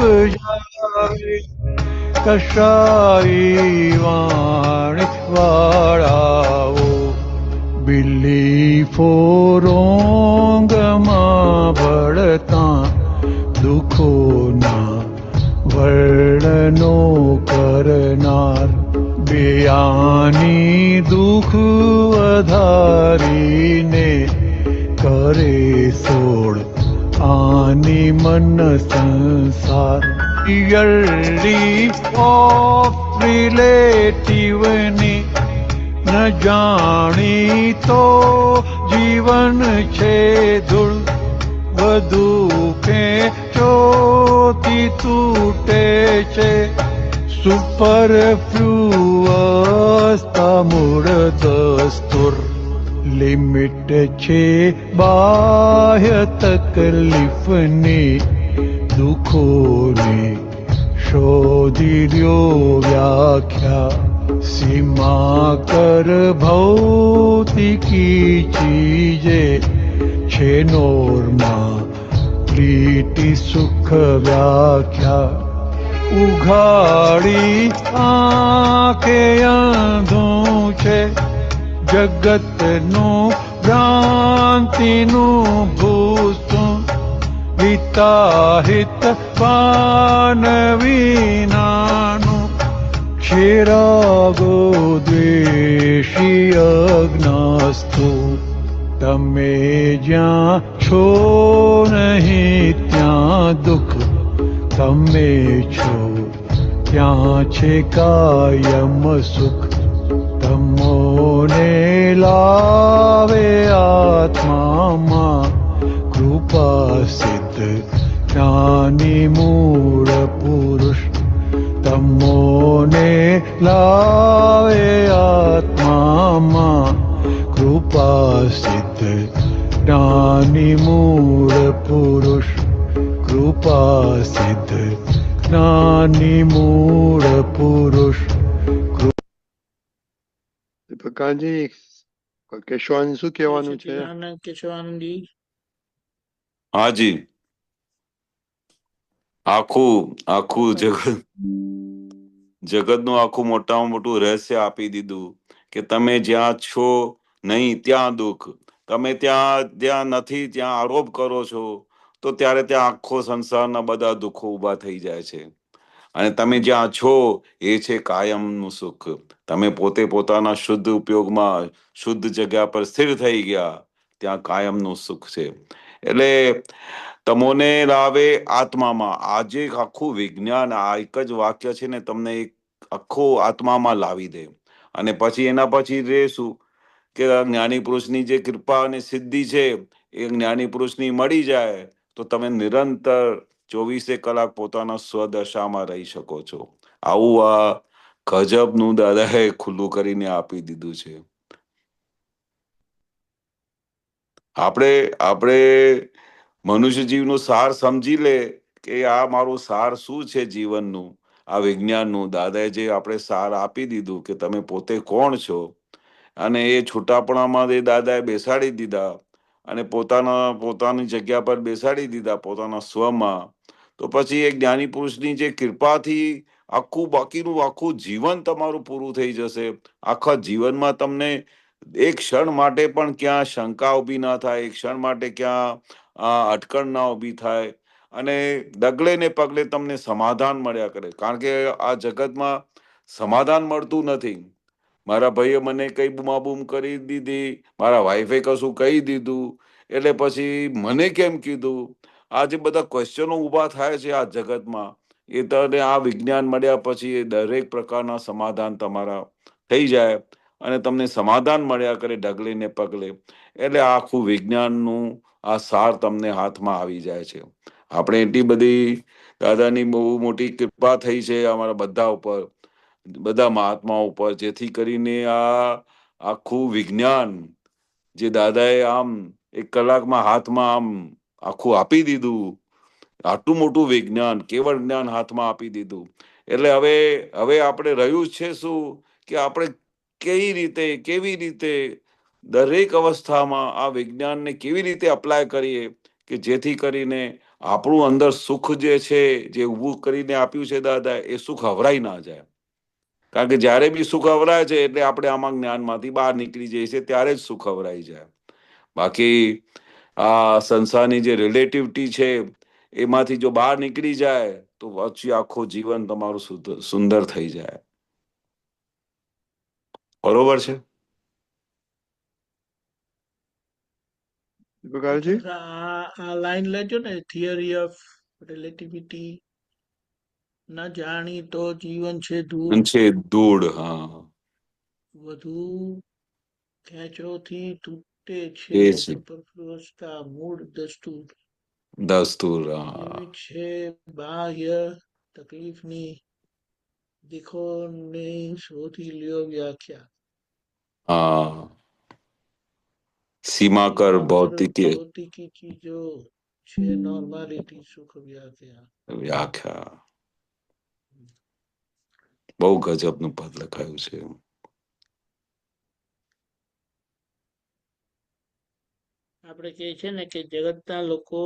જાય કશાઈ વાણી વાળાઓ બિલ્લી ફોરોંગમાં ભળતા દુઃખોના વર્ણનો કરનાર બેયાની દુઃખ વધારીને કરે સોળ આની મન સંસાર યર્લી ઓફ રિલેટિવની ન જાણી તો જીવન છે ધૂળ વધુ ખેંચોથી તૂટે છે સુપરફ્લુઅસતા મૂળ દસ્તુર લિમિટ છે બાહ્ય તકલીફની દુઃખોની શોધી લ્યો વ્યાખ્યા સીમા કર ભૌતિકી ચીજે છે નોર્મા પ્રીતિ સુખ વ્યાખ્યા ઉઘાડી આંખે અંધું છે જગતનું ભ્રાંતિનું ભૂસું હિતાહિત પાન વિનાનું ક્ષીરાગો દ્વેષી અજ્ઞાસ્તુ તમે જ્યાં છો નહીં ત્યાં દુઃખ તમે છો ત્યાં છે કાયમ સુખ તમોને લાવે આત્મામાં કૃપા સિદ્ધ જ્ઞાની મૂળ પુરુષ તમોને લાવે આત્મામાં કૃપા સિદ્ધ જ્ઞાની મૂળ પુરુષ કૃપા સિદ્ધ જ્ઞાની મૂળ પુરુષ. પ્રકાશજી કેશવાન શું કહેવાનું છે? કેશવાનંદજી હાજી, આખું જગતનું આખું મોટામાં મોટું રહસ્ય આપી દીધું કે તમે જ્યાં છો નહીં ત્યાં દુઃખ, તમે જ્યાં નથી ત્યાં આરોપ કરો છો તો ત્યારે ત્યાં આખો સંસારના બધા દુઃખો ઊભા થઈ જાય છે. અને તમે જ્યાં છો એ છે કાયમનું સુખ. તમે પોતે પોતાના શુદ્ધ ઉપયોગમાં શુદ્ધ જગ્યા પર સ્થિર થઈ ગયા, ત્યાં કાયમનું સુખ છે. એટલે તમોને લાવે આત્મામાં, આજે આખું વિજ્ઞાન આ એક જ વાક્ય છે ને તમને એક આખો આત્મામાં લાવી દે. અને પછી એના પછી રે શું કે જ્ઞાની પુરુષની જે કૃપા અને સિદ્ધિ છે એ જ્ઞાની પુરુષની મળી જાય તો તમે નિરંતર 24 કલાક પોતાના સ્વદશામાં રહી શકો છો. આવું આ ગજબનું દાદાએ ખુલ્લું કરીને આપી દીધું છે. આપણે મનુષ્ય જીવનો સાર સમજી લે કે આ મારું સાર શું છે જીવનનું, આ વિજ્ઞાનનું. દાદાએ જે આપણે સાર આપી દીધું કે તમે પોતે કોણ છો, અને એ છૂટાપણામાં એ દાદાએ બેસાડી દીધા અને પોતાની જગ્યા પર બેસાડી દીધા પોતાના સ્વમાં. તો પછી એ જ્ઞાની પુરુષની જે કૃપાથી બાકીનું આખું જીવન તમારું પૂરું થઈ જશે. આખા જીવનમાં તમને એક ક્ષણ માટે પણ ક્યાં શંકા ઊભી ના થાય, એક ક્ષણ માટે ક્યાં અટકણ ના ઊભી થાય, અને ડગલે ને પગલે તમને સમાધાન મળ્યા કરે. કારણ કે આ જગતમાં સમાધાન મળતું નથી. મારા ભાઈએ મને કઈ બૂમાબૂમ કરી દીધી, મારા વાઈફે કશું કહી દીધું એટલે પછી મને કેમ કીધું, આ જે બધા ક્વેશ્ચનો ઊભા થાય છે આ જગતમાં, એ તને આ વિજ્ઞાન મળ્યા પછી એ દરેક પ્રકારના સમાધાન તમારા થઈ જાય અને તમને સમાધાન મળ્યા કરે ડગલે ને પગલે. એટલે આખું વિજ્ઞાનનું આ સાર તમને હાથમાં આવી જાય છે. આપણે એટલી બધી દાદાની બહુ મોટી કૃપા થઈ છે અમારા બધા ઉપર, બધા મહાત્માઓ ઉપર, જેથી કરીને આ આખું વિજ્ઞાન જે દાદાએ આમ 1 કલાકમાં હાથમાં આમ આખું આપી દીધું, આટલું મોટું વિજ્ઞાન, કેવળ જ્ઞાન હાથમાં આપી દીધું. એટલે હવે આપણે રહ્યું છે શું કે આપણે કેવી રીતે દરેક અવસ્થામાં આ વિજ્ઞાનને કેવી રીતે અપ્લાય કરીએ કે જેથી કરીને આપણું અંદર સુખ જે છે, જે ઊભું કરીને આપ્યું છે દાદા, એ સુખ હવરાઈ ના જાય. કારણ કે જ્યારે બી સુખ હવરાય છે એટલે આપણે આમાં જ્ઞાનમાંથી બહાર નીકળી જઈએ છીએ, ત્યારે જ સુખ હવરાઈ જાય. બાકી આ સંસારની જે રિલેટિવિટી છે એમાંથી જો બહાર નીકળી જાય તો પછી આખું જીવન તમારું સુંદર થઈ જાય. બરોબર છે? દીપકાજી, આ લાઈન લેજો ને, થિયરી ઓફ રિલેટિવિટી. ના જાણી તો જીવન છે ધૂળ, છે ધૂળ. હા, વધુ ખેંચોથી તૂટે છે એ છે સુપરફ્લુઅસતા મૂળ દસ્તુર. દસ્તુર. હા, એવી છે બાહ્ય તકલીફની, દીખો ને શોધી લ્યો વ્યાખ્યા. હા. સીમા કર ભૌતિકી ચીજો છે નોર્માલિટી સુખ વ્યાખ્યા. વ્યાખ્યા. બહુ ગજબનું પદ લખાયું છે. આપણે કહે છે ને કે જગતના લોકો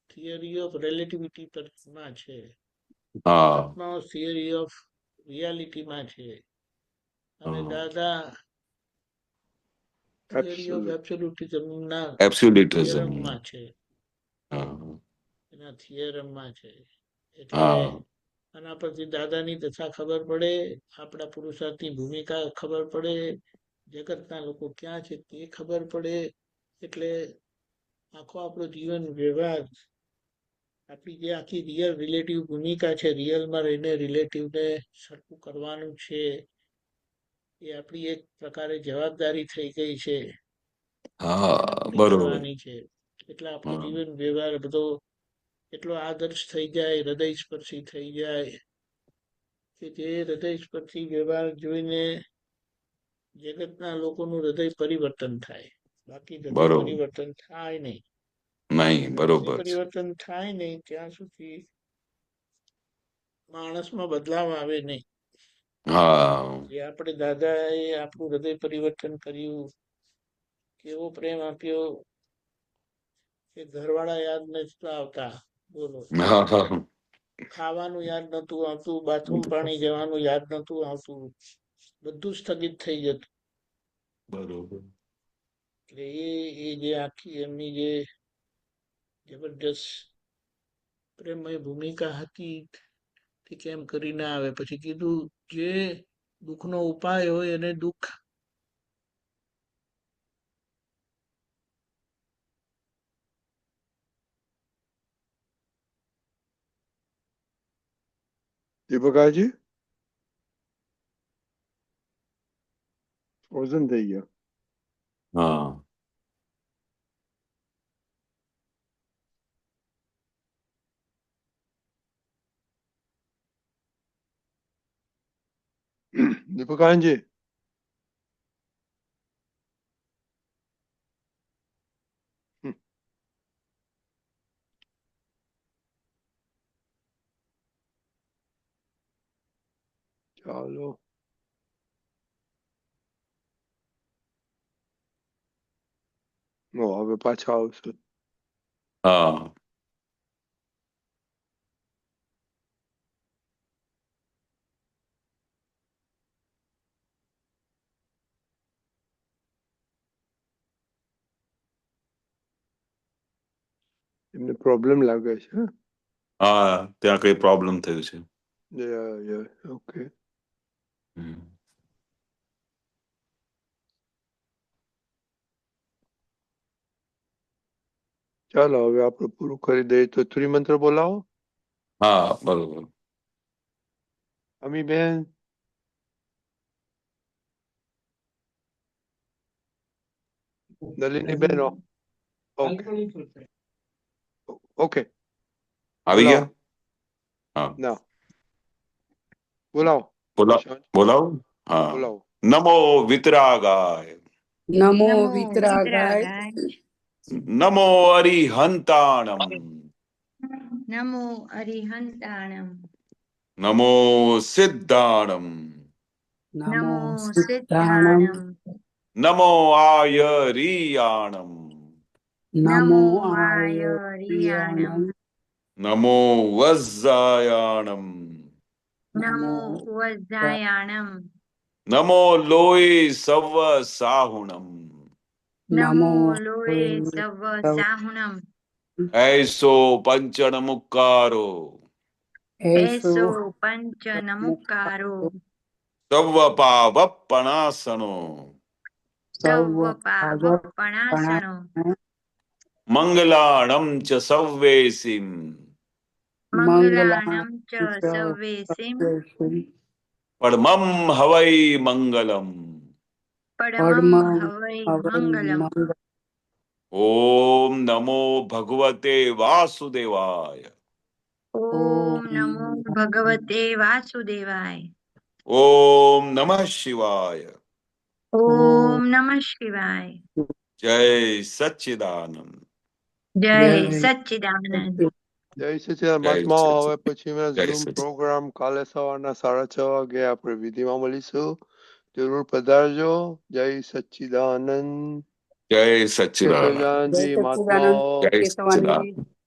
થિયરી ઓફ રિલેટિવિટી માં છે, હા, આત્માઓ થિયરી ઓફ રિયાલિટીમાં છે, અને દાદા થિયરી ઓફ એબ્સોલ્યુટિઝમના એબ્સોલ્યુટિઝમ. થિયરમમાં છે, હા, એના થિયરમમાં છે. એટલે હા, આના પરથી દાદાની દશા ખબર પડે, આપણા પુરુષાર્થની ભૂમિકા ખબર પડે, જગતના લોકો ક્યાં છે તે ખબર પડે. એટલે આખો આપણો જીવન વ્યવહાર, આપણી જે આખી રિયલ રિલેટિવ ભૂમિકા છે, રિયલમાં રહીને રિલેટિવને સરખું કરવાનું છે, એ આપણી એક પ્રકારે જવાબદારી થઈ ગઈ છે, એને પૂરી બરોબર. કરવાની છે. એટલે આપણો જીવન વ્યવહાર બધો એટલો આદર્શ થઈ જાય, હૃદય સ્પર્શી થઈ જાય કે જે હૃદય સ્પર્શી વ્યવહાર જોઈને જગતના લોકોનું હૃદય પરિવર્તન થાય. બાકી હૃદય પરિવર્તન થાય નહીં. નહીં. હૃદય બરોબર. પરિવર્તન થાય નહીં ત્યાં સુધી માણસમાં બદલાવ આવે નહીં. હા, જે આપણે દાદાએ આપણું હૃદય પરિવર્તન કર્યું, કેવો પ્રેમ આપ્યો કે ઘરવાળા યાદ નથી આવતા. બોલો, ખાવાનું યાદ નતું આવતું, બાથરૂમ પાણી જવાનું યાદ નતું આવતું, બધું સ્થગિત થઈ જતું. બરોબર. એટલે એ જે આખી એમની જે જબરદસ્ત પ્રેમમય ભૂમિકા હતી તે કેમ કરીને આવે. પછી કીધું જે દુઃખનો ઉપાય હોય એને દુઃખ દીપકાજી ફ્રોઝન થઈ ગયા. હા, દીપકાજી, ચાલો હવે પાછા આવશે. હા, એમને પ્રોબ્લેમ લાગે છે. હા. ત્યાં કઈ પ્રોબ્લેમ થયું છે. ઓકે. ચાલો હવે આપણે પૂરું કરી દઈએ તો ત્રિમંત્ર બોલાવો. હા, બરોબર. અમીબેન, નલિની બેન, ઓકે આવી ગયા. હા, ના બોલાવો. બોલાવો. હા. બોલાવો. નમો વિતરાગાય, નમો વિતરાગાય, નમો અરિહંતાણમ, નમો અરિહંતાણમ, નમો સિદ્ધાણમ, નમો નમો સિદ્ધાણમ, સિદ્ધાણમ, નમો આયરિયાણમ, નમો આયરિયાણમ, આયર્યાણમ, નમો વજ્જાયાણમ. નમો વજ્જાયાણમ. નમો લોહી સવ સાહુણમ. નમો લોહે સવ સાહુણમ. ऐसो पंचन मुक्कारो એસો પંચ નમુકારો. સવ પાવપણાસનો સૌ પાવપણાસણો. મંગલાણમ ચ સવ્વેસિમ મંગલાણમ ચ સર્વેસિમ. પરમમ હવૈ મંગલમ. પરમં હવૈ મંગલમ. ઓમ નમો ભગવતે વાસુદેવાય. ઓમ નમો ભગવતે વાસુદેવાય. ઓમ નમઃ શિવાય. ઓમ નમઃ શિવાય. જય સચ્ચિદાનંદ. જય સચ્ચિદાનંદ. જય સચિદાન જય મહાત્મા. સચ્ચિદાનંદ. હવે પછી મેં જય ઝૂમ સચ્ચિદાનંદ. પ્રોગ્રામ કાલે સવારના 6:30 વાગે આપણે વિધિમાં મળીશું. જરૂર પધારજો. જય સચ્ચિદાનંદ. જય સચ્ચિદાનંદ. કેશવજાનજી જય મહાત્માઓ. સચ્ચિદાનંદ.